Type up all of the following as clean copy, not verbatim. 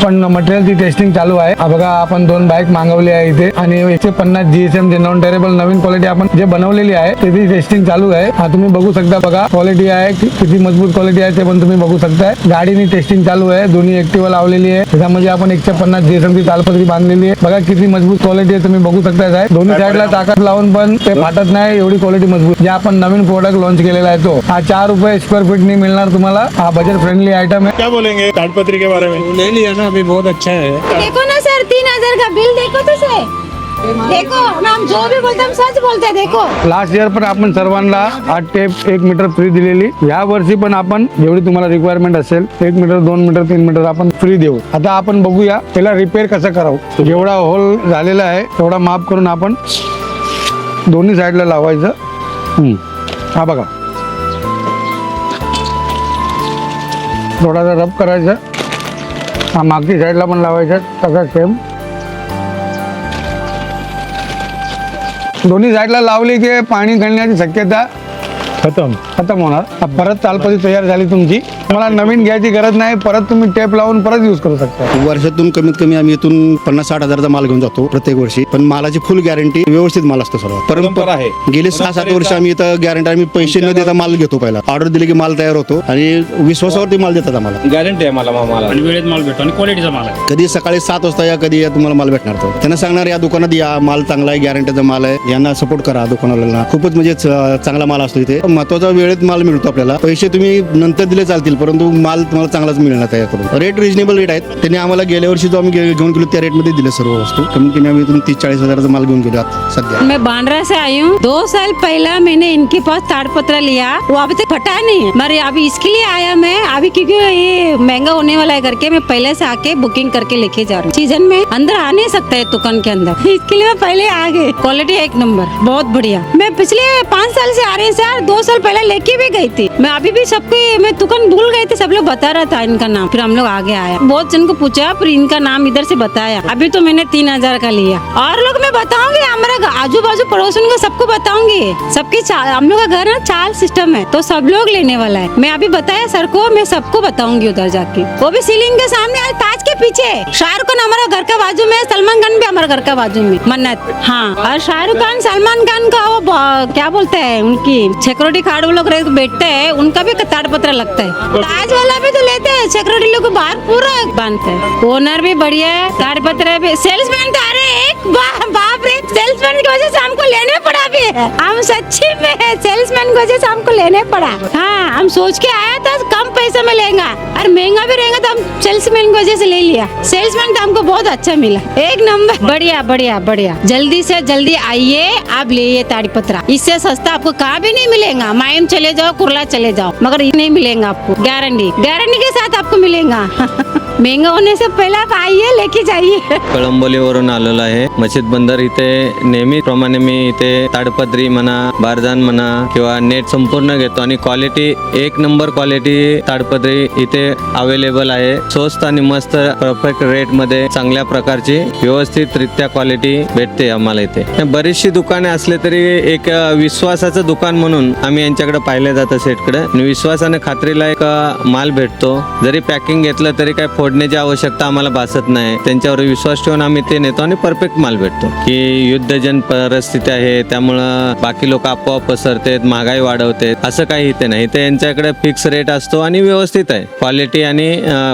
पण मटेरियलची टेस्टिंग चालू आहे. हा बघा आपण 2 बाईक मागवली आहे इथे आणि 150 GSM जे नॉन टेरेबल नवीन क्वालिटी आपण जे बनवलेली आहे त्याची टेस्टिंग चालू आहे. हा तुम्ही बघू शकता. बघा क्वालिटी आहे किती मजबूत क्वालिटी आहे ते पण तुम्ही बघू शकताय. गाडीनी टेस्टिंग चालू आहे. दोन्ही ऍक्टिव्हा लावलेली आहे. त्याच्यामध्ये आपण 150 GSM ची तालपत्री बांधलेली आहे. बघा किती मजबूत क्वालिटी आहे तुम्ही बघू शकताय साहेब. दोन्ही साईडला ताकद लावून पण ते फाटत नाही एवढी क्वालिटी मजबूत. जे आपण नवीन प्रोडक्ट लॉन्च केलेला आहे तो हा 4 रुपये स्क्वेअर फीट नी मिळणार तुम्हाला. हा बजट फ्रेंडली आइटम है. क्या बोलेंगे ताड़पत्री के बारे में? ले लिया ना, अभी बहुत अच्छा है। देखो ना सर 3000 का बिल देखो तो सर, देखो हम जो भी बोलते हम सच बोलते हैं. देखो लास्ट इयर पण आपण सर्वांना 8 टेप 1 मीटर फ्री दिलेली. या वर्षी पण आपण जेवढी तुम्हाला रिक्वायरमेंट असेल 1 मीटर 2 मीटर 3 मीटर आपण फ्री देऊ. आता आपण बघूया त्याला रिपेअर कसं करावं. जेवढा होल झालेला आहे तेवढा माप करून आपण दोन्ही साईडला लावायचं. हा बघा थोडासा रब करायचा. हा मागची साईडला पण लावायचा तसा सेम. दोन्ही साईडला लावली की पाणी गळण्याची शक्यता खतम होणार. परत तालपत्री तयार झाली तुमची. मला नवीन घ्यायची गरज नाही. परत तुम्ही टेप लावून परत यूज करू शकता. वर्षातून कमीत कमी आम्ही इथून 50-60 हजाराचा माल घेऊन जातो प्रत्येक वर्षी. पण मालाची फुल गॅरंटी, व्यवस्थित माल असतो सर्व. परंपरा आहे. गेले 6-7 वर्ष आम्ही इथं गॅरंटी, आम्ही पैसे न देता माल घेतो. पहिला ऑर्डर दिली की माल तयार होतो आणि विश्वासावरती माल देतात आम्हाला. गॅरंटी आहे मला आणि वेळेत माल भेटतो आणि क्वालिटीचा माल आहे. कधी सकाळी 7 वाजता या, कधी या, तुम्हाला माल भेटणार. तो त्यांना सांगणार या दुकानात या, माल चांगला आहे, गॅरंटीचा माल आहे, यांना सपोर्ट करा दुकानाला. खूपच म्हणजे चांगला माल असतो इथे. महत्वाचा वेळेत माल मिळतो आपल्याला. पैसे तुम्ही नंतर दिले चालतील परंतु माल तुम्हाला चांगलाच मिळणार तयार करून. रेट रिजनेबल रेट आहेत. त्यांनी आम्हाला गेल्या वर्षी जो आम्ही घेऊन गेलो त्या रेटमध्ये दिले सर्व वस्तू. कमीत कमी आम्ही इथून 30-40 हजाराचा माल घेऊन गेलो सध्या. मैं बांद्रा से आई हूँ. 2 साल पहला मैंने इनके पास ताड़पत्र लिया, वो अभी तक फटा नहीं. मगर अभी इसके लिए आया मैं अभी, क्योंकि ये महंगा होने वाला है करके मैं पहले से आके बुकिंग करके लेके जा रही हूँ. सीजन में अंदर आ नहीं सकता है दुकान के अंदर, इसके लिए मैं पहले आ गई. क्वालिटी 1 नंबर, बहुत बढ़िया. मैं पिछले 5 साल से आ रही सर. 2 साल पहले लेके भी गई थी मैं. अभी भी सबको मैं दुकान भूल गई थी. सब लोग बता रहा था इनका नाम. फिर हम लोग आगे आया, बहुत जन को पूछा फिर इनका नाम इधर से बताया. अभी तो मैंने 3000 का लिया. और लोग मैं बताऊंगी हमारा आजू बाजू पड़ोसन को सबको बताऊंगी. सबकी हम लोग का घर ना चाल सिस्टम है तो सब लोग लेने वाला है. मैं अभी बताया सर को, मैं सबको बताऊंगी उधर जाके. वो भी सीलिंग के सामने और ताज के पीछे. शाहरुख खान हमारा घर का बाजू में, सलमान खान भी हमारा घर का बाजू में. मन्नत हाँ. और शाहरुख खान सलमान खान का वो क्या बोलते हैं उनकी सिक्योरिटी गार्ड वो लोग बैठते हैं, उनका भी ताड़पत्र लगता है. ताज वाला भी तो लेते हैं. सिक्योरिटी लोग बाहर पूरा बांधते हैं. ओनर भी बढ़िया है. ताड़पत्र भी. सेल्समैन तो अरे एक बाप रे, सेल्समैन की वजह से हमको लेने पड़ा भी है. हम सच्ची में सेल्समैन की वजह से हमको लेने पड़ा. हाँ हम सोच के आया था कम पैसे में लेगा और महंगा भी रहेगा तो हम सेल्समैन की वजह से ले लिया. सेल्समैन तो हमको बहुत अच्छा मिला. 1 नंबर. बढ़िया बढ़िया बढ़िया. जल्दी से जल्दी आइए, आप ले ताड़पत्र. इससे सस्ता आपको कहाँ भी नहीं मिलेगा. मायम चले जाओ, कुर्ला चले जाओ, मगर ये नहीं मिलेगा आपको. गारंटी के साथ आपको मिलेगा. महंगा होने से पहले आप आइए, लेके जाइए. कळंबोलीवरून आलेलो आहे. मशीद बंदर इथे नेहमीप्रमाणे मी इथे ताडपत्री म्हणा, बारदान म्हणा किंवा नेट संपूर्ण घेतो आणि क्वालिटी 1 नंबर क्वालिटी ताडपत्री इथे अवेलेबल आहे. स्वस्त आणि मस्त परफेक्ट रेट मध्ये चांगल्या प्रकारची व्यवस्थित रित्या क्वालिटी भेटते आम्हाला इथे. बरीचशी दुकाने असले तरी एक विश्वासाचं दुकान म्हणून आम्ही यांच्याकडे पाहिले जातं सेटकडे. आणि विश्वासाने खात्रीला एक माल भेटतो. जरी पॅकिंग घेतलं तरी काय फोडण्याची आवश्यकता आम्हाला भासत नाही. त्यांच्यावर विश्वास ठेवून आम्ही ते नेतो आणि परफेक्ट माल भेटतो. की युद्धजन परिस्थिती आहे त्यामुळं बाकी लोक आपोआप पसरतात, महागाई वाढवते, असं काही इथे नाही. इथे यांच्याकडे फिक्स रेट असतो आणि व्यवस्थित आहे. क्वालिटी आणि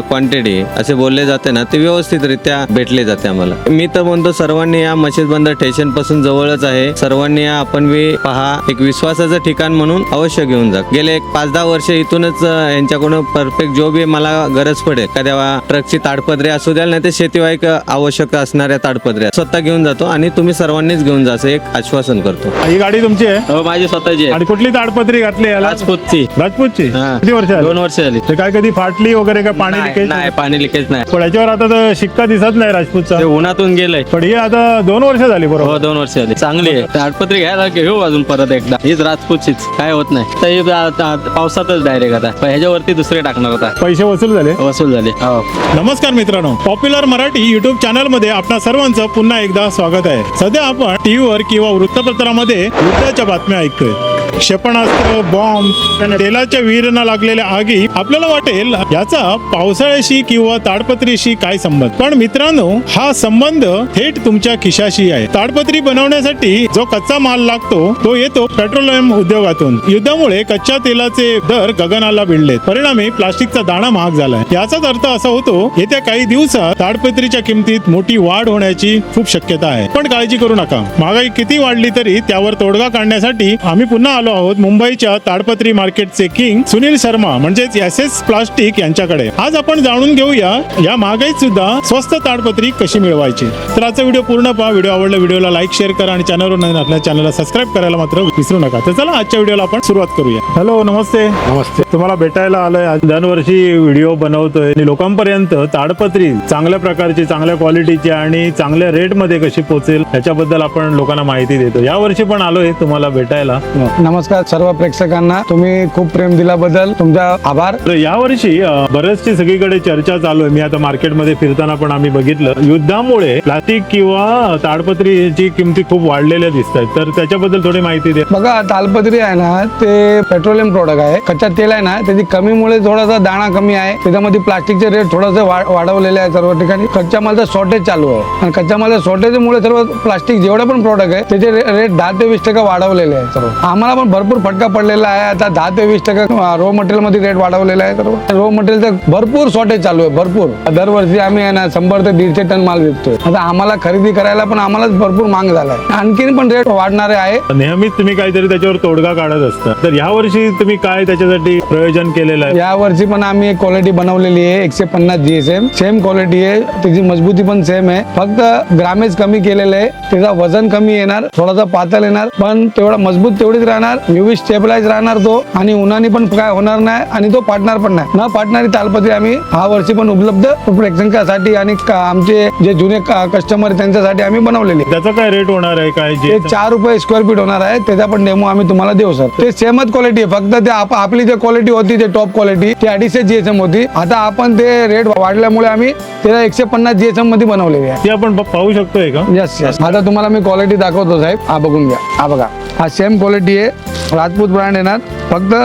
क्वांटिटी असे बोलले जाते ना, ते व्यवस्थित रित्या भेटले जाते आम्हाला. मी तर म्हणतो सर्वांनी या मशीद बंदर स्टेशन पासून जवळच आहे. सर्वांनी आपण बी पहा, एक विश्वासाचं ठिकाण म्हणून अवश्य घेऊन जा. गेले 5-10 वर्ष इथूनच यांच्याकडून परफेक्ट जो बी मला गरज पडेल, कधी ट्रकची ताडपत्रे असू द्याल नाही ते शेतीवाईक आवश्यक असणाऱ्या ताडपत्रे स्वतः घेऊन जातो आणि तुम्ही सर्वांनीच घेऊन जा असं एक आश्वासन करतो. ही गाडी तुमची आहे? हो माझी स्वतःची आहे. आणि कुठली ताडपत्री घातली याला? राजपूतची. राजपूतची. हा. किती वर्ष झाली? 2 वर्ष झाली. ते काय कधी फाटली वगैरे का पाणी लिकेज? नाही पाणी लिकेज नाही. पण याच्यावर आता तर शिक्का दिसत नाही राजपूतचा. ते उन्हातून गेलंय. पण ही आता 2 वर्ष झाली हो बरोबर. 2 वर्ष झाली. चांगली आहे ताडपत्री घ्यायला घेऊ अजून परत एकदा. हीच राजपूतचीच, काय होत नाही. तर ही पावसातच डायरेक्ट आता ह्याच्यावरती दुसरे टाकणार होता. पैसे वसूल झाले? वसूल झाले. हो. नमस्कार मित्रांनो, पॉप्युलर मराठी युट्यूब चॅनल मध्ये आपणा सर्वांचं पुन्हा एकदा स्वागत आहे. सध्या आपण टीव्हीवर किंवा वृत्तपत्रामध्ये युद्धाच्या बातम्या ऐकतोय. क्षेपणास्त्र, बॉम्ब, तेलाच्या विहिरींना लागलेल्या आगी, आपल्याला वाटेल याचा पावसाळ्याशी किंवा ताडपत्रीशी काय संबंध, पण मित्रांनो हा संबंध थेट तुमच्या खिशाशी आहे. ताडपत्री बनवण्यासाठी जो कच्चा माल लागतो तो येतो पेट्रोलियम उद्योगातून. युद्धामुळे कच्च्या तेलाचे दर गगनाला भिडलेत. परिणामी प्लास्टिकचा दाणा महाग झालाय. याचाच अर्थ असा होतो येत्या काही दिवसात ताडपत्रीच्या किमतीत मोठी वाढ होण्याची खूप शक्यता आहे. पण काळजी करू नका, महागाई किती वाढली तरी त्यावर तोडगा काढण्यासाठी आम्ही पुन्हा आलो आहोत मुंबईच्या ताडपत्री मार्केटचे किंग सुनील शर्मा म्हणजेच SS प्लास्टिक यांच्याकडे. आज आपण जाणून घेऊया या महागाईत सुद्धा स्वस्त ताडपत्री कशी मिळवायची. तर आजचा व्हिडिओ पूर्ण पहा. व्हिडिओ आवडला व्हिडिओला लाईक शेअर करा आणि चॅनलवर नवीन असल्या चॅनलला सबस्क्राईब करायला मात्र विसरू नका. तर चला आजच्या व्हिडिओला आपण सुरुवात करूया. हॅलो, नमस्ते. नमस्ते. तुम्हाला भेटायला आलोय. आज दरवर्षी व्हिडिओ बनवतोय आणि लोकांपर्यंत ताडपत्री चांगल्या प्रकारची, चांगल्या क्वालिटीची आणि चांगल्या रेट मध्ये कशी पोहोचेल याच्याबद्दल आपण लोकांना माहिती देतो. या वर्षी पण आलोय तुम्हाला भेटायला. नमस्कार सर्व प्रेक्षकांना, तुम्ही खूप प्रेम दिल्याबद्दल तुमचा आभार. तर यावर्षी बरेचशी सगळीकडे चर्चा चालू आहे. मी आता मार्केटमध्ये फिरताना पण आम्ही बघितलं, युद्धामुळे प्लास्टिक किंवा ताडपत्रीची किमती खूप वाढलेल्या दिसत आहेत. तर त्याच्याबद्दल थोडी माहिती द्या. बघा, तालपत्री आहे ना ते पेट्रोलियम प्रोडक्ट आहे. कच्चा तेल आहे ना त्याची कमीमुळे थोडासा दाणा कमी आहे. त्याच्यामध्ये प्लास्टिकचे रेट थोडासा वाढवलेले आहे सर्व ठिकाणी. कच्च्या मालाचा शॉर्टेज चालू आहे आणि कच्च्या मालाच्या शॉर्टेजमुळे सर्व प्लास्टिक जेवढे पण प्रोडक्ट आहे त्याचे रेट 10 ते 20% वाढवलेले आहे सर्व. आम्हाला पण भरपूर फटका पडलेला आहे. आता 10 ते 20% रॉ मटेरियल मध्ये रेट वाढवलेला आहे सर्व. रॉ मटेरियलचं भरपूर शॉर्टेज चालू आहे, भरपूर. दरवर्षी आम्ही आहे ना 100 ते 150 टन माल विकतोय. आता आम्हाला खरेदी करायला पण आम्हालाच भरपूर मांग झालाय. आणखीन पण रेट वाढणारे आहे. नेहमीच तुम्ही काहीतरी त्याच्यावर तोडगा काढत असता. तर या वर्षी तुम्ही काय त्याच्यासाठी प्रयोजन केलेलं आहे? या वर्षी पण आम्ही एक क्वालिटी बनवलेली आहे 150 GSM. सेम क्वालिटी आहे, त्याची मजबूती पण सेम आहे. फक्त ग्रामेज कमी केलेलं आहे. त्याचा वजन कमी येणार, थोडासा पातळ येणार, पण तेवढा मजबूत तेवढीच राहणार. UV स्टेबलाइज राहणार तो आणि उन्हाने पण काय होणार नाही आणि तो फाटणार पण नाही. न फाटणारी तालपत्री आम्ही हा वर्षी पण उपलब्ध प्रेक्षकांसाठी आणि आमचे जे जुने कस्टमर त्यांच्यासाठी आम्ही बनवलेली. त्याचा काय रेट होणार आहे? काय ते 4 रुपये स्क्वेअर फीट होणार आहे. त्याचा पण डेमो आम्ही तुम्हाला देऊ सर. ते सेमच क्वालिटी आहे, फक्त ते आपली जे क्वालिटी होती ते टॉप क्वालिटी ती 250 GSM होती. आता आपण ते रेट वाढल्यामुळे आम्ही त्याला 150 GSM मध्ये बनवलेली आहे. ती आपण पाहू शकतोय का? यस. आता तुम्हाला मी क्वालिटी दाखवतो साहेब. हा बघून घ्या. हा बघा, हा सेम क्वालिटी आहे, राजपूत ब्रँड येणार. फक्त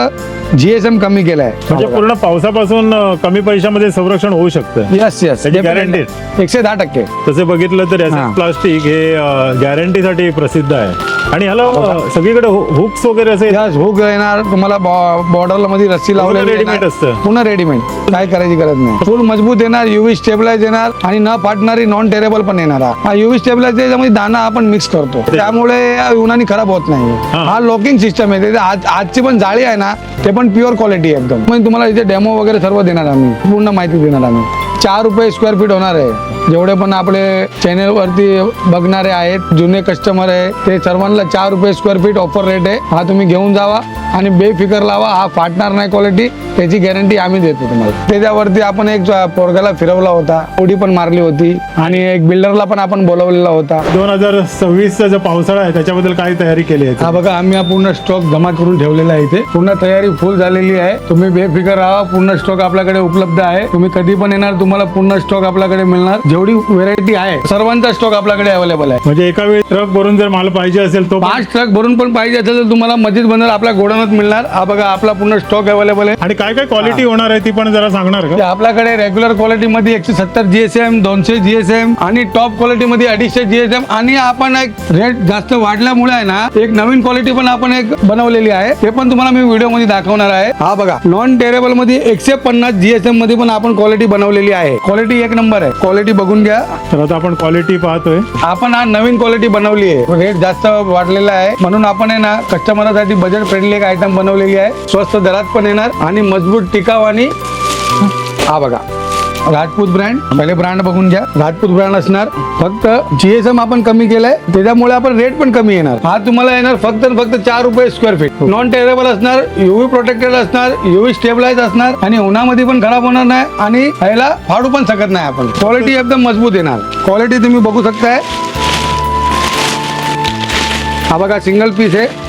GSM कमी केलाय. म्हणजे पूर्ण पावसापासून कमी पैशामध्ये संरक्षण होऊ शकतं. यस. त्याची guarantee? 110%. तसे बघितलं तर हा. प्लास्टिक हे गॅरंटीसाठी प्रसिद्ध आहे. आणि ह्याला सगळीकडे हुक्स वगैरे असे यस, हुक येणार तुम्हाला. बॉर्डर मध्ये रस्सी लावलेली रेडीमेड येणार. असतं. पुन्हा रेडीमेड, काय करायची गरज नाही. फुल मजबूत येणार, UV स्टेबलाइज येणार आणि न फाटणारी नॉन टेरेबल पण येणार. हा UV स्टेबलाइज त्याच्यामध्ये दाना आपण मिक्स करतो, त्यामुळे उन्हाने खराब होत नाही. हा लॉकिंग सिस्टम आहे. त्याची आजची पण जाळी आहे ना ते पण प्युअर क्वालिटी आहे एकदम. म्हणजे तुम्हाला इथे डेमो वगैरे सर्व देणार आम्ही, पूर्ण माहिती देणार आम्ही. 4 रुपये स्क्वेअर फीट होणार आहे. जेवढे पण आपले चॅनल वरती बघणारे आहेत जुने कस्टमर आहे ते सर्वांना 4 रुपये स्क्वेअर फीट ऑफर रेट आहे. हा तुम्ही घेऊन जावा आणि बेफिकर लावा. हा फाटणार नाही क्वालिटी, त्याची गॅरंटी आम्ही देतो तुम्हाला. त्याच्यावरती आपण एक पोरगाला फिरवला होता, उडी पण मारली होती आणि एक बिल्डरला पण आपण बोलवलेला होता. 2026चा जो पावसाळा आहे त्याच्याबद्दल काय तयारी केली आहे? हा बघा, आम्ही हा पूर्ण स्टॉक जमा करून ठेवलेला आहे इथे. पूर्ण तयारी फुल झालेली आहे. तुम्ही बेफिकर राहा, पूर्ण स्टॉक आपल्याकडे उपलब्ध आहे. तुम्ही कधी पण येणार, तुम्हाला पूर्ण स्टॉक आपल्याकडे मिळणार. जेवढी व्हेरायटी आहे सर्वांचा स्टॉक आपल्याकडे अवेलेबल आहे. म्हणजे एका वेळी ट्रक भरून जर माल पाहिजे असेल तो 5 ट्रक भरून पण पाहिजे असेल तर तुम्हाला मस्जिद बंदर आपल्या गोडाऊनात मिळणार. हा बघा, आपला पूर्ण स्टॉक अवेलेबल आहे. आणि काय काय क्वालिटी होणार आहे ती पण जरा सांगणार ते का? आपल्याकडे रेग्युलर क्वालिटी मध्ये 170 GSM, 200 GSM आणि टॉप क्वालिटी मध्ये 250 GSM. आणि आपण एक रेट जास्त वाढल्यामुळे आहे ना एक नवीन क्वालिटी पण आपण एक बनवलेली आहे. ते पण तुम्हाला मी व्हिडिओ मध्ये दाखवणार आहे. हा बघा, नॉन टेरेबल मध्ये 150 GSM मध्ये पण आपण क्वालिटी बनवलेली आहे. क्वालिटी एक नंबर आहे. क्वालिटी बघून घ्या. तर आता आपण क्वालिटी पाहतोय. आपण हा नवीन क्वालिटी बनवली आहे. रेट जास्त वाढलेला आहे म्हणून आपण आहे ना कस्टमरसाठी बजेट फ्रेंडली एक आयटम बनवलेली आहे. स्वस्त दरात पण येणार आणि मजबूत टिकाऊ. आणि हा बघा, राजपूत ब्रँड. पहिले ब्रँड बघून घ्या. राजपूत ब्रँड असणार. फक्त GSM आपण कमी केलंय त्याच्यामुळे आपण रेट पण कमी येणार. हा तुम्हाला येणार फक्त 4 रुपये स्क्वेअर फीट. नॉन टेरेबल असणार, UV प्रोटेक्टेड असणार, UV स्टेबलाइज असणार आणि उन्हामध्ये पण खराब होणार नाही आणि ह्याला फाडू पण शकत नाही आपण. क्वालिटी एकदम मजबूत येणार. क्वालिटी तुम्ही बघू शकताय. हा बघा, सिंगल पीस आहे.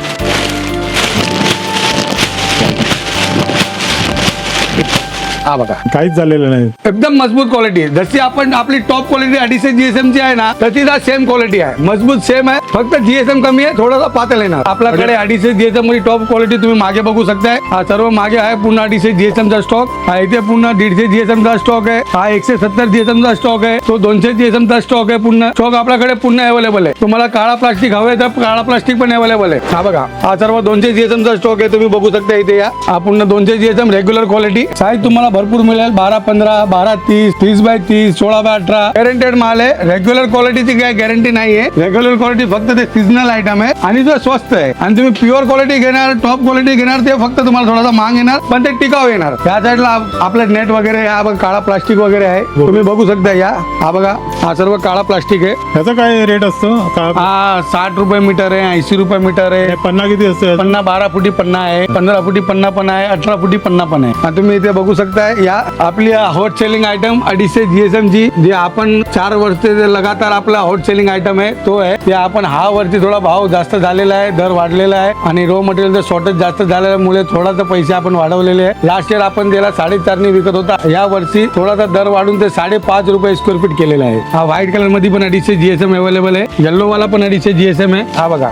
हा बघा काहीच झालेलं नाही. एकदम मजबूत क्वालिटी, जशी आपण आपली टॉप क्वालिटी 250 GSM ची आहे ना, तशी सेम क्वालिटी आहे, मजबूत सेम आहे, फक्त GSM कमी आहे, थोडासा पातळ येणार. आपल्याकडे 250 GSM मध्ये टॉप क्वालिटी तुम्ही मागे बघू शकताय. हा सर्व मागे आहे पूर्ण 250 GSM चा स्टॉक. हा इथे पूर्ण 150 GSM चा स्टॉक आहे. हा 170 GSM चा स्टॉक आहे. तो 200 GSM चा स्टॉक आहे. पूर्ण स्टॉक आपल्याकडे पूर्ण अवेलेबल आहे. तुम्हाला काळा प्लास्टिक हवे तर काळा प्लास्टिक पण अवेलेबल आहे. हा बघा, हा सर्व 200 GSM चा स्टॉक आहे, तुम्ही बघू शकता इथे या. हा पूर्ण 200 GSM रेग्युलर क्वालिटी. साईज तुम्हाला भरपूर मिळेल, 12-15, 12-30, 30x30, 16x18 गॅरंटेड माल आहे. रेग्युलर क्वालिटीची काय गॅरंटी नाहीये. रेग्युलर क्वालिटी फक्त ते सीजनल आयटम आहे आणि जो स्वस्त आहे. आणि तुम्ही प्युअर क्वालिटी घेणार, टॉप क्वालिटी घेणार, ते फक्त तुम्हाला थोडासा महाग येणार, पण ते टिकाऊ येणार. या साईडला आपलं नेट वगैरे, हा बघा काळा प्लास्टिक वगैरे आहे, तुम्ही बघू शकता या. हा बघा, हा सर्व काळा प्लास्टिक आहे. ह्याचा काय रेट असतो? हा 60 रुपये मीटर आहे, 80 रुपये मीटर आहे. पन्ना किती असते? पन्ना 12 फुटी पन्ना आहे, 15 फुटी पन्ना पण आहे, 18 फुटी पन्ना पण आहे. आणि तुम्ही इथे बघू शकता या आपली हॉट सेलिंग आयटम 250 GSM ची, जे आपण 4 वर्ष लगातार आपला हॉट सेलिंग आयटम आहे तो आहे. ते आपण हा वरती थोडा भाव जास्त झालेला आहे, दर वाढलेला आहे आणि रॉ मटेरियलचं शॉर्टेज जास्त झाल्यामुळे थोडासा पैसे आपण वाढवलेले आहे. लास्ट इयर आपण त्याला 4.5 ने विकत होता, या वर्षी थोडासा दर वाढून ते 5.5 रुपये स्क्वेअर फीट केलेला आहे. हा व्हाईट कलर मध्ये पण 250 GSM अवेलेबल आहे. येल्लो वाला पण 250 GSM आहे. हा बघा,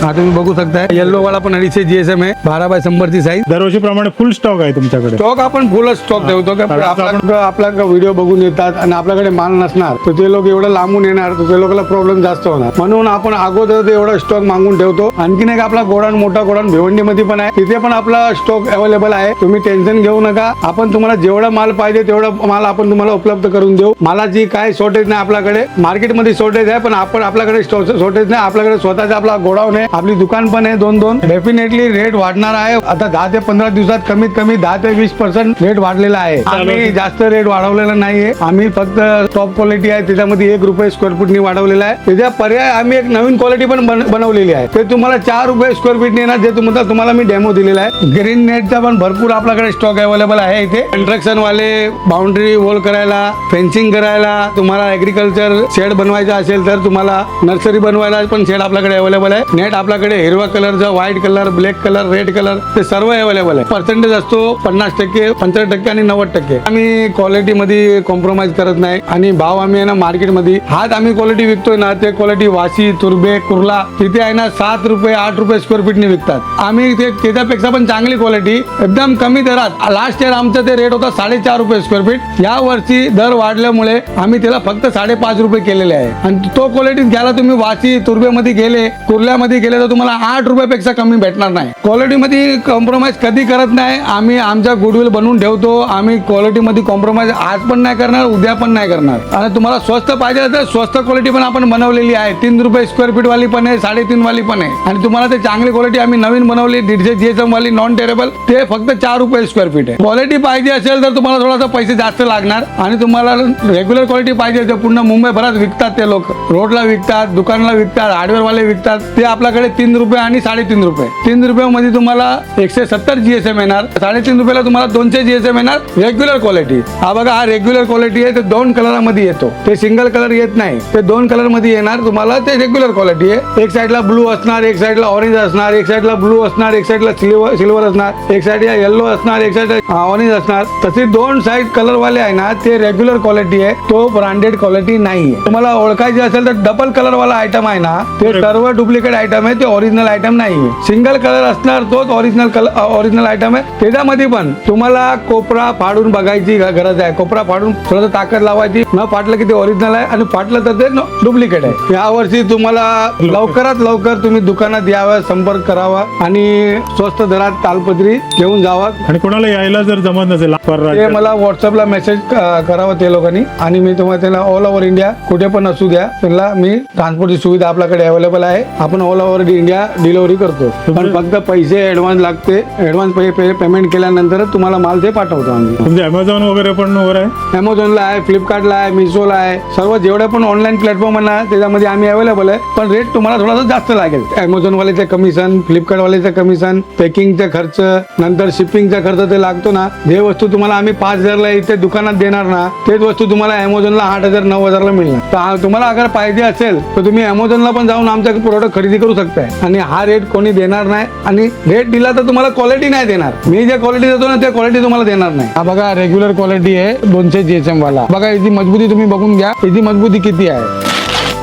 हा तुम्ही बघू शकता येल्लो वाला पण 250 GSM आहे, 12x100 ची साईज. दरवर्षी प्रमाणे फुल स्टॉक आहे तुमच्याकडे? स्टॉक आपण फुलच स्टॉक ठेवतो का आपला व्हिडिओ बघून येतात आणि आपल्याकडे माल नसणार तर ते लोक एवढं लांबून येणार तर ते लोकांना प्रॉब्लेम जास्त होणार. म्हणून आपण अगोदर एवढा स्टॉक मागून ठेवतो. आणखीन एक आपला गोडाऊन, मोठा गोडाऊन भिवंडी मध्ये पण आहे, तिथे पण आपला स्टॉक अवेलेबल आहे. तुम्ही टेन्शन घेऊ नका, आपण तुम्हाला जेवढा माल पाहिजे तेवढा माल आपण तुम्हाला उपलब्ध करून देऊ. मालाची काय शॉर्टेज नाही आपल्याकडे. मार्केटमध्ये शॉर्टेज आहे पण आपण आपल्याकडे शॉर्टेज नाही. आपल्याकडे स्वतःचा आपला गोडाऊन आहे, आपली दुकान पण आहे दोन. डेफिनेटली रेट वाढणार आहे. आता 10 ते 15 दिवसात कमीत कमी 10 ते 20% रेट वाढलेला आहे. आम्ही जास्त रेट वाढवलेला नाहीये. आम्ही फक्त टॉप क्वालिटी आहे त्याच्यामध्ये 1 रुपये स्क्वेअर फूटनी वाढवलेला आहे. त्याच्या पर्याय आम्ही एक नवीन क्वालिटी पण बनवलेली आहे. ते तुम्हाला 4 रुपये स्क्वेअर फीट येणार, जे तुम्हाला मी डेमो दिलेला आहे. ग्रीन नेटचा पण भरपूर आपल्याकडे स्टॉक अवेलेबल आहे. इथे कंस्ट्रक्शन वाले बाउंड्री वॉल करायला, फेन्सिंग करायला, तुम्हाला ऍग्रिकल्चर शेड बनवायचा असेल तर तुम्हाला नर्सरी बनवायला पण शेड आपल्याकडे अवेलेबल आहे. नेट आपल्याकडे हिरवा कलरचा, white colour, black colour, red colour ते सर्व अवेलेबल आहे. पर्सेंटेज असतो 50%, 75% आणि 90%. आम्ही क्वालिटी मध्ये कॉम्प्रोमाइज करत नाही आणि भाव आम्ही आहे ना मार्केटमध्ये हात आम्ही क्वालिटी विकतोय ना, ते क्वालिटी वाशी, तुर्बे, कुर्ला तिथे आहे ना 7 रुपये 8 रुपये स्क्वेअर फीटने विकतात. आम्ही ते त्याच्यापेक्षा पण चांगली क्वालिटी एकदम कमी दरात. लास्ट इयर आमचं ते रेट होता 4.5 रुपये स्क्वेअर फीट. या वर्षी दर वाढल्यामुळे आम्ही त्याला फक्त 5.5 रुपये केलेले आहे. आणि तो क्वालिटी घ्यायला तुम्ही वाशी, तुर्बेमध्ये गेले, कुर्ल्यामध्ये गेले तर तुम्हाला 8 रुपयापेक्षा कमी भेटणार नाही. क्वालिटीमध्ये कॉम्प्रोमाइज कधी करत नाही. आम्ही आमचा गुडविल बनवून ठेवतो. आम्ही क्वालिटीमध्ये कॉम्प्रोमाइज आज पण नाही करणार, उद्या पण नाही करणार. आणि तुम्हाला स्वस्त पाहिजे तर स्वस्त क्वालिटी पण आपण बनवलेली आहे. 3 रुपये स्क्वेअर फीट वाली पण आहे, 3.5 वाली पण आहे. आणि तुम्हाला ते चांगली क्वालिटी आम्ही नवीन बनवली 150 GSM वाली नॉन टेरेबल, ते फक्त 4 रुपये स्क्वेअर फीट आहे. क्वालिटी पाहिजे असेल तर तुम्हाला थोडासा पैसे जास्त लागणार. आणि तुम्हाला रेग्युलर क्वालिटी पाहिजे तर पूर्ण मुंबईभरात विकतात ते लोक, रोडला विकतात, दुकानला विकतात, हार्डवेअर वाले विकतात. ते आपल्याकडे 3 रुपये आणि 3.5 रुपये. 3 रुपयामध्ये तुम्हाला 170 GSM येणार, 3.5 रुपयाला तुम्हाला 200 GSM येणार रेग्युलर क्वालिटी. हा बघा, हा रेग्युलर क्वालिटी आहे. ते 2 कलरमध्ये येतो, ते सिंगल कलर येत नाही, ते 2 कलर मध्ये येणार तुम्हाला. ते रेग्युलर क्वालिटी आहे. एक साइडला ब्लू असणार, एक साइडला ऑरेंज असणार, एक साइडला ब्लू असणार, एक साइडला सिल्वर असणार, एक साइडला येल्लो असणार, एक साइडला ऑरेंज असणार. तसे 2 साइड कलर वाले आहे ना, ते रेग्युलर क्वालिटी आहे, तो ब्रँडेड क्वालिटी नाही आहे. तुम्हाला ओळखायचे असेल तर डबल कलर वाला आयटम आहे ना, ते सर्व डुप्लिकेट आयटम आहे, ते ओरिजिनल आयटम नाही आहे. सिंगल कलर असणार तोच ओरिजिनल आयटम आहे. त्याच्यामध्ये पण तुम्हाला कोपरा फाडून बघायची गरज आहे. कोपरा फाडून थोडं ताकद लावायची, न फाटलं की ते ओरिजिनल आहे आणि फाटलं तर ते डुप्लिकेट आहे. यावर्षी तुम्हाला लवकरात लवकर तुम्ही दुकानात यावं, संपर्क करावा आणि स्वस्त दरात तालपत्री घेऊन जावा. आणि कोणाला यायला जर जमत नसेल ते मला व्हॉट्सअपला मेसेज करावं ते लोकांनी, आणि मी तुम्हाला त्यांना ऑल ओव्हर इंडिया कुठे पण असू द्या, त्यांना मी ट्रान्सपोर्टची सुविधा आपल्याकडे अवेलेबल आहे. आपण ऑल ओव्हर इंडिया डिलिव्हरी करतो. पण फक्त पैसे ऍडव्हान्स लागते. ऍडव्हान्स पेमेंट केल्यानंतर तुम्हाला माल ते पाठवतो आम्ही. तुमचे अमेझॉन वगैरे पण वर आहे? अमेझॉनला आहे, फ्लिपकार्टला आहे, मिशोला आहे. सर्व जेवढे पण ऑनलाईन प्लॅटफॉर्म आहे ना त्याच्यामध्ये आम्ही अवेलेबल आहे. पण रेट तुम्हाला थोडासा जास्त लागेल. अमेझॉन वाल्याचं कमिशन, फ्लिपकार्ट वाल्याचं कमिशन, पॅकिंगचा खर्च, नंतर शिपिंगचा खर्च ते लागतो ना. जे वस्तू तुम्हाला आम्ही 5,000ला इथे दुकानात देणार ना, तेच वस्तू तुम्हाला अमेझॉनला 8,000 8,000 9,000ला मिळणार. तर तुम्हाला अगर पाहिजे असेल तर तुम्ही अमेझॉनला पण जाऊन आमच्या प्रोडक्ट खरेदी करू शकताय. आणि हा रेट कोणी देणार नाही, आणि रेट दिला तर तुम्हाला क्वालिटी नाही देणार. मी जे क्वालिटी देतो ना ते क्वालिटी तुम्हाला देणार नाही. हा बघा रेग्युलर क्वालिटी आहे 200 GSM वाला. बघा याची मजबूती तुम्ही बघून घ्या, याची मजबूती किती आहे.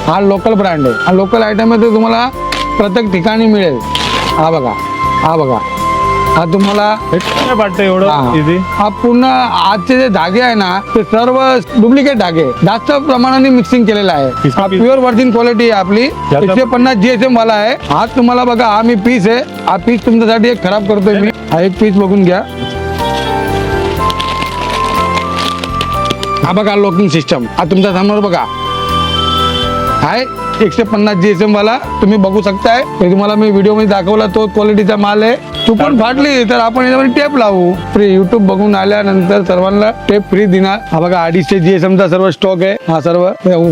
हा लोकल ब्रँड आहे, हा लोकल आयटम आहे, ते तुम्हाला प्रत्येक ठिकाणी मिळेल. हा बघा, हा बघा, हा तुम्हाला काय वाटतं एवढं इझी? हा पूर्ण आजचे जे धागे आहे ना ते सर्व डुप्लिकेट धागे जास्त प्रमाणाने मिक्सिंग केलेला आहे. हा प्युअर वर्जिन क्वालिटी आहे आपली. 150 GSM वाला आहे. हा तुम्हाला बघा, हा मी पीस आहे, हा पीस तुमच्यासाठी एक खराब करतोय मी. हा एक पीस बघून घ्या. हा बघा लॉकिंग सिस्टम, हा तुमच्या समोर बघा आहे 150 GSM वाला. तुम्ही बघू शकताय, हे तुम्हाला मी व्हिडिओ मध्ये दाखवला तो क्वालिटीचा माल आहे. चुकून फाटली तर आपण याच्यामध्ये टेप लावू फ्री. युट्यूब बघून आल्यानंतर सर्वांना टेप फ्री देणार. हा बघा 250 GSM चा सर्व स्टॉक आहे. हा सर्व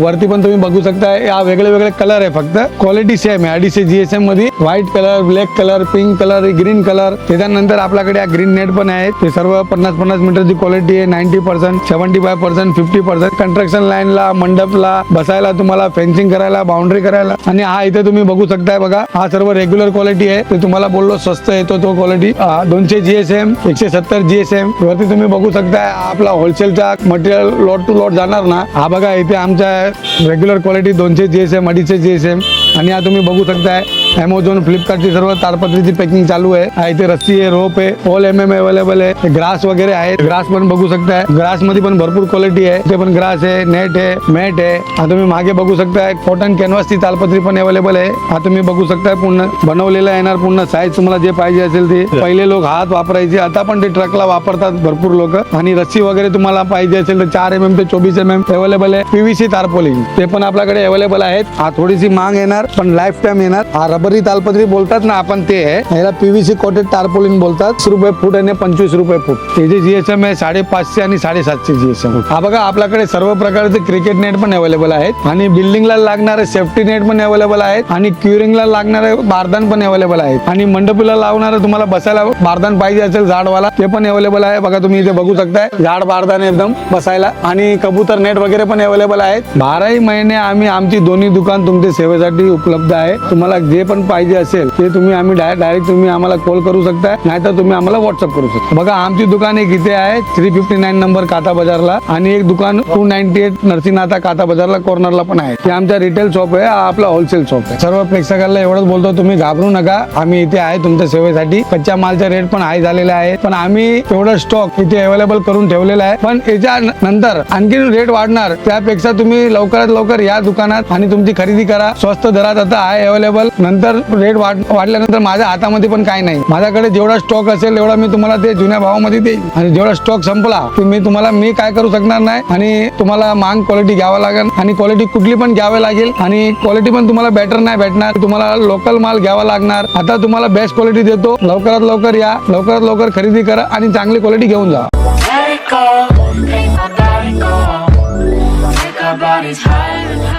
वरती पण तुम्ही बघू शकताय. हा वेगळे वेगळे कलर आहे, फक्त क्वालिटी सेम आहे. 250 GSM मध्ये white colour, black colour, pink colour, green colour. त्याच्यानंतर आपल्याकडे ग्रीन नेट पण आहे. ते सर्व 50-50 मीटरची क्वालिटी आहे. 90%, 75%, 50%. कंस्ट्रक्शन लाईनला, मंडपला बसायला, तुम्हाला फेन्सिंग करायला, बाउंड्री करायला. आणि हा इथे तुम्ही बघू शकताय बघा, हा सर्व रेग्युलर क्वालिटी आहे. ते तुम्हाला बोललो स्वस्त येतो तो क्वालिटी. 200 GSM, 170 GSM वरती तुम्ही बघू शकताय. आपला होलसेलचा मटेरियल लॉट टू लॉट जाणार ना. हा बघा इथे आमच्या रेग्युलर क्वालिटी 200 GSM, 250 GSM. आणि हा तुम्ही बघू शकताय अमेझॉन, फ्लिपकार्टची सर्व ताडपत्रीची पॅकिंग चालू आहे. हा इथे रस्सी आहे, रोप आहे, ऑल अवेलेबल आहे. ग्रास वगैरे आहे, ग्रास पण बघू शकताय. ग्रास मध्ये पण भरपूर क्वालिटी आहे. इथे पण ग्रास आहे, नेट आहे, मॅट आहे. हा तुम्ही मागे बघू शकताय कॉटन कॅनव्हासची तालपत्री पण अवेलेबल आहे. हा तुम्ही बघू शकताय पूर्ण बनवलेला येणार. पूर्ण साईज तुम्हाला जे पाहिजे असेल ते. पहिले लोक हात वापरायचे, आता पण ते ट्रकला वापरतात भरपूर लोक. आणि रस्सी वगैरे तुम्हाला पाहिजे असेल तर 4 mm ते 24 mm अवेलेबल आहे. PVC तारपोलिंग ते पण आपल्याकडे अवेलेबल आहेत. हा थोडीशी मांग येणार पण लाईफ टाइम येणार. हा रबरी तालपत्री बोलतात ना आपण, ते आहे. याला PVC कोटेड तारपोलिन बोलतात. 30 रुपये फूट आणि 25 रुपये फूट. हे जे GSM आहे 550 आणि 750 GSM. हा बघा आपल्याकडे सर्व प्रकारचे क्रिकेट नेट पण अवेलेबल आहेत. आणि बिल्डिंगला लागणारे सेफ्टी नेट पण अवेलेबल आहेत. आणि क्युरिंगला लागणारे बारदान पण अवेलेबल आहेत. आणि मंडपीला लावणारे तुम्हाला बसायला बारदान पाहिजे असेल झाडवाला, ते पण अवेलेबल आहे. बघा तुम्ही इथे बघू शकताय झाड बारदान एकदम बसायला. आणि कबूतर नेट वगैरे पण अवेलेबल आहेत. 12ही महिने आम्ही आमची दोन्ही दुकान तुमच्या सेवेसाठी उपलब्ध आहे. तुम्हाला जे पण पाहिजे असेल ते तुम्ही आम्ही डायरेक्ट तुम्ही आम्हाला कॉल करू शकता, नाहीतर तुम्ही आम्हाला व्हॉट्सअप करू शकता. बघा आमची दुकान एक इथे आहे 359 नंबर काता बाजारला. आणि एक दुकान 298 नरसिंहनाथा काता बाजारला कॉर्नरला पण आहे. ते आमचा रिटेल शॉप आहे, हा आपला होलसेल शॉप आहे. सर्व प्रेक्षकांना एवढंच बोलतो, तुम्ही घाबरू नका. आम्ही इथे आहे तुमच्या सेवेसाठी. कच्च्या मालचा रेट पण हाय झालेला आहे, पण आम्ही तेवढं स्टॉक इथे अवेलेबल करून ठेवलेला आहे. पण याच्या नंतर आणखी रेट वाढणार, त्यापेक्षा तुम्ही लवकरात लवकर या दुकानात आणि तुमची खरेदी करा. स्वस्त दरात आता आहे अवेलेबल. नंतर रेट वाढल्यानंतर माझ्या हातामध्ये पण काही नाही. माझ्याकडे जेवढा स्टॉक असेल एवढा मी तुम्हाला ते जुन्या भावामध्ये देईन. आणि जेवढा स्टॉक संपला मी काय करू शकणार नाही. आणि तुम्हाला मांग क्वालिटी घ्यावा लागेल. आणि क्वालिटी कुठली पण घ्यावी लागेल. आणि क्वालिटी पण तुम्हाला बेटर नाही भेटणार. तुम्हाला लोकल माल घ्यावा लागणार. आता तुम्हाला बेस्ट क्वालिटी देतो. लवकरात लवकर या, लवकरात लवकर खरेदी करा आणि चांगली क्वालिटी घेऊन जा. Let it go, make my body go. Take our bodies higher and higher.